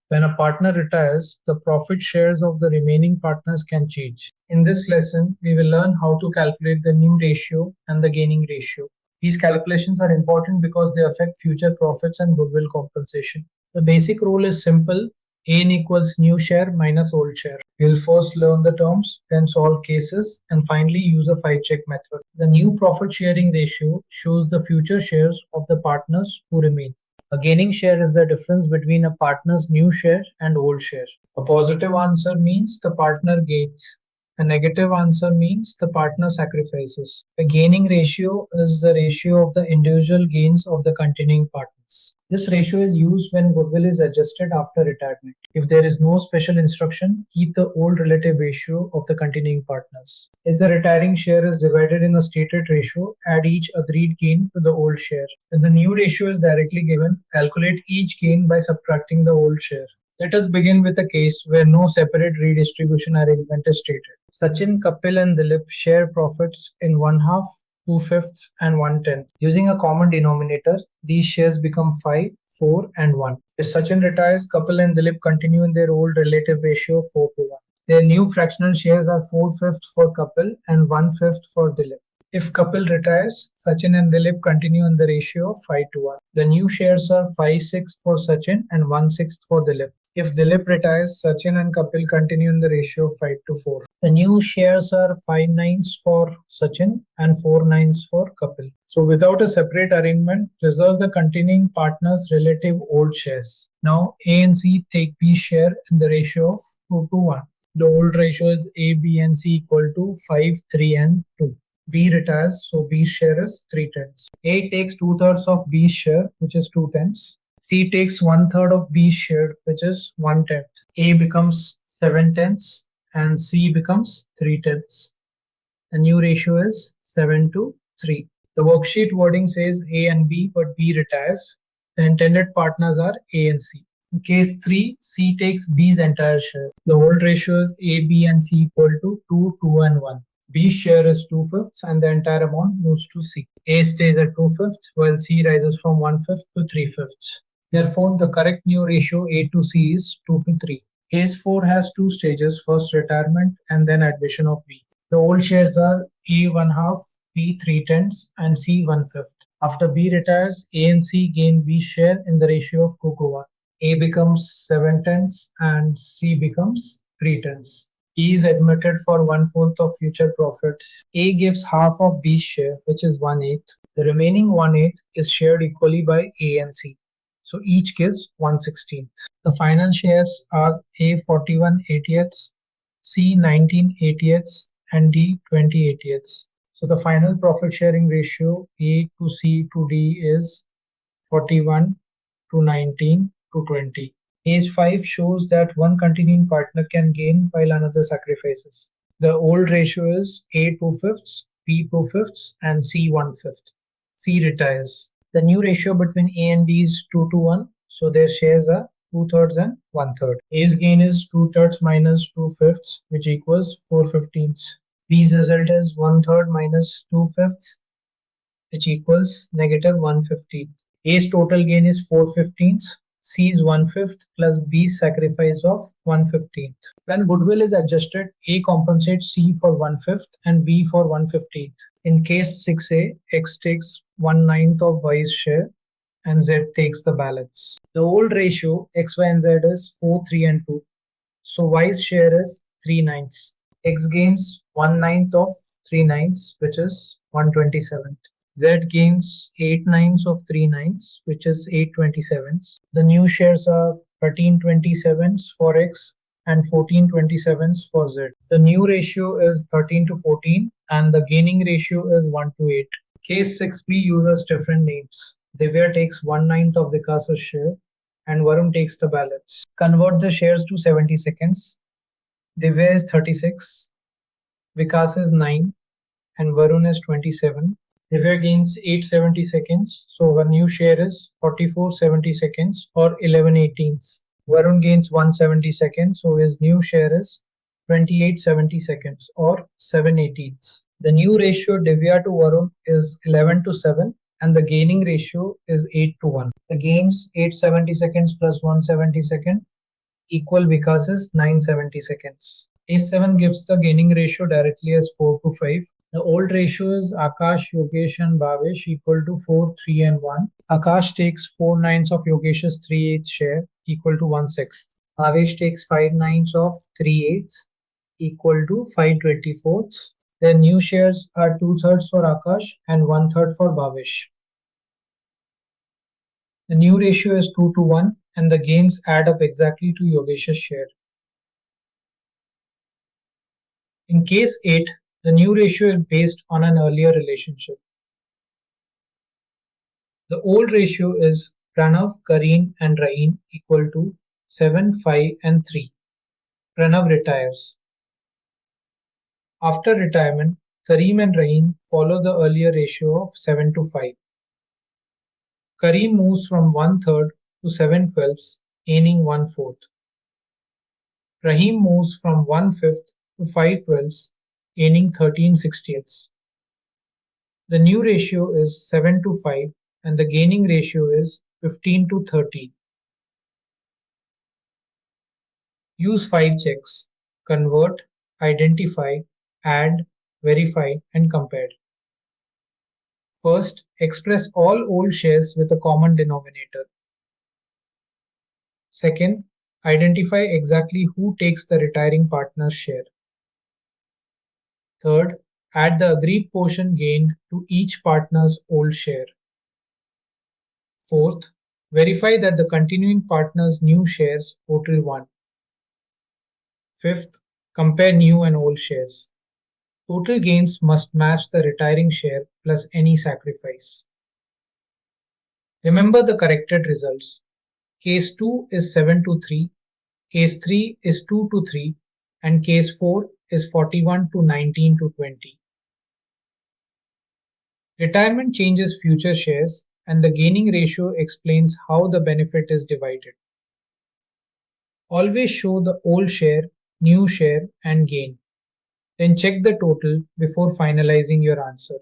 When a partner retires, the profit shares of the remaining partners can change. In this lesson, we will learn how to calculate the new ratio and the gaining ratio. These calculations are important because they affect future profits and goodwill compensation. The basic rule is simple: AN equals new share minus old share. We will first learn the terms, then solve cases, and finally use a 5-check method. The new profit sharing ratio shows the future shares of the partners who remain. A gaining share is the difference between a partner's new share and old share. A positive answer means the partner gains. A negative answer means the partner sacrifices. The gaining ratio is the ratio of the individual gains of the continuing partners. This ratio is used when goodwill is adjusted after retirement. If there is no special instruction, keep the old relative ratio of the continuing partners. If the retiring share is divided in a stated ratio, add each agreed gain to the old share. If the new ratio is directly given, calculate each gain by subtracting the old share. Let us begin with a case where no separate redistribution arrangement is stated. Sachin, Kapil and Dilip share profits in 1/2, 2/5 and 1/10. Using a common denominator, these shares become 5, 4 and 1. If Sachin retires, Kapil and Dilip continue in their old relative ratio of 4:1. Their new fractional shares are 4/5 for Kapil and 1/5 for Dilip. If Kapil retires, Sachin and Dilip continue in the ratio of 5:1. The new shares are 5/6 for Sachin and 1/6 for Dilip. If Dilip retires, Sachin and Kapil continue in the ratio of 5:4. The new shares are 5/9 for Sachin and 4/9 for Kapil. So without a separate arrangement, reserve the continuing partners' relative old shares. Now A and C take B's share in the ratio of 2:1. The old ratio is A, B and C equal to 5, 3 and 2. B retires, so B's share is 3/10. A takes 2/3 of B's share, which is 2/10. C takes 1/3 of B's share, which is 1/10. A becomes 7/10 and C becomes 3/10. The new ratio is 7:3. The worksheet wording says A and B, but B retires. The intended partners are A and C. In case 3, C takes B's entire share. The old ratio is A, B and C equal to 2, 2 and 1. B's share is 2/5 and the entire amount moves to C. A stays at 2/5 while C rises from 1/5 to 3/5. Therefore, the correct new ratio A to C is 2:3. Case 4 has two stages: first retirement and then admission of B. The old shares are A 1/2, B 3/10 and C 1/5. After B retires, A and C gain B's share in the ratio of 2:1. A becomes 7/10 and C becomes 3/10. E is admitted for 1/4 of future profits. A gives half of B's share, which is 1/8. The remaining 1/8 is shared equally by A and C. So each gives 1/16. The final shares are A 41/80, C 19/80 and D 20/80. So the final profit sharing ratio A to C to D is 41 to 19 to 20. Case 5 shows that one continuing partner can gain while another sacrifices. The old ratio is A 2/5, B 2/5 and C 1/5. C retires. The new ratio between A and B is 2:1, so their shares are 2/3 and 1/3. A's gain is 2/3 minus 2/5, which equals 4/15. B's result is 1/3 minus 2/5, which equals negative 1/15. A's total gain is 4/15. C's 1/5 plus B's sacrifice of 1/15. When goodwill is adjusted, A compensates C for 1/5 and B for 1/15. In case 6A, X takes 1/9 of Y's share and Z takes the balance. The old ratio X, Y and Z is 4, 3 and 2. So Y's share is 3/9. X gains 1/9 of 3/9, which is 1/27. Z gains 8/9 of 3/9, which is 8/27. The new shares are 13/27 for X and 14/27 for Z. The new ratio is 13:14 and the gaining ratio is 1:8. Case 6B uses different names. Divya takes 1/9 of Vikas's share and Varun takes the balance. Convert the shares to 70 seconds. Divya is 36, Vikas is 9 and Varun is 27. Divya gains 8/70 seconds, so her new share is 44/70 seconds or 11/18. Varun gains 170 seconds, so his new share is 28/70 seconds or 7/18. The new ratio Divya to Varun is 11:7 and the gaining ratio is 8:1. The gains 8/70 seconds plus 170 second Equal Vikas's 970 seconds. Case 7 gives the gaining ratio directly as 4 to 5. The old ratio is Akash, Yogesh and Bhavesh equal to 4, 3 and 1. Akash takes 4 nines of Yogesh's 3/8 share equal to 1/6. Bhavesh takes 5 nines of 3/8 equal to 5/24. Their new shares are 2/3 for Akash and 1/3 for Bhavesh. The new ratio is 2 to 1 and the gains add up exactly to Yogesh's share. In case 8, the new ratio is based on an earlier relationship. The old ratio is Pranav, Kareen and Rain equal to 7, 5 and 3. Pranav retires. After retirement, Kareem and Rain follow the earlier ratio of 7 to 5. Kareem moves from 1/3 to 7/12, gaining 1/4. Rahim moves from 1/5 to 5/12, gaining 13/60. The new ratio is 7 to 5 and the gaining ratio is 15 to 13. Use 5 checks: convert, identify, add, verify, and compare. First, express all old shares with a common denominator. Second, identify exactly who takes the retiring partner's share. Third, add the agreed portion gained to each partner's old share. Fourth, verify that the continuing partner's new shares total 1. Fifth, compare new and old shares. Total gains must match the retiring share plus any sacrifice. Remember the corrected results. Case 2 is 7 to 3, case 3 is 2 to 3, and case 4 is 41 to 19 to 20. Retirement changes future shares, and the gaining ratio explains how the benefit is divided. Always show the old share, new share, and gain. Then check the total before finalizing your answer.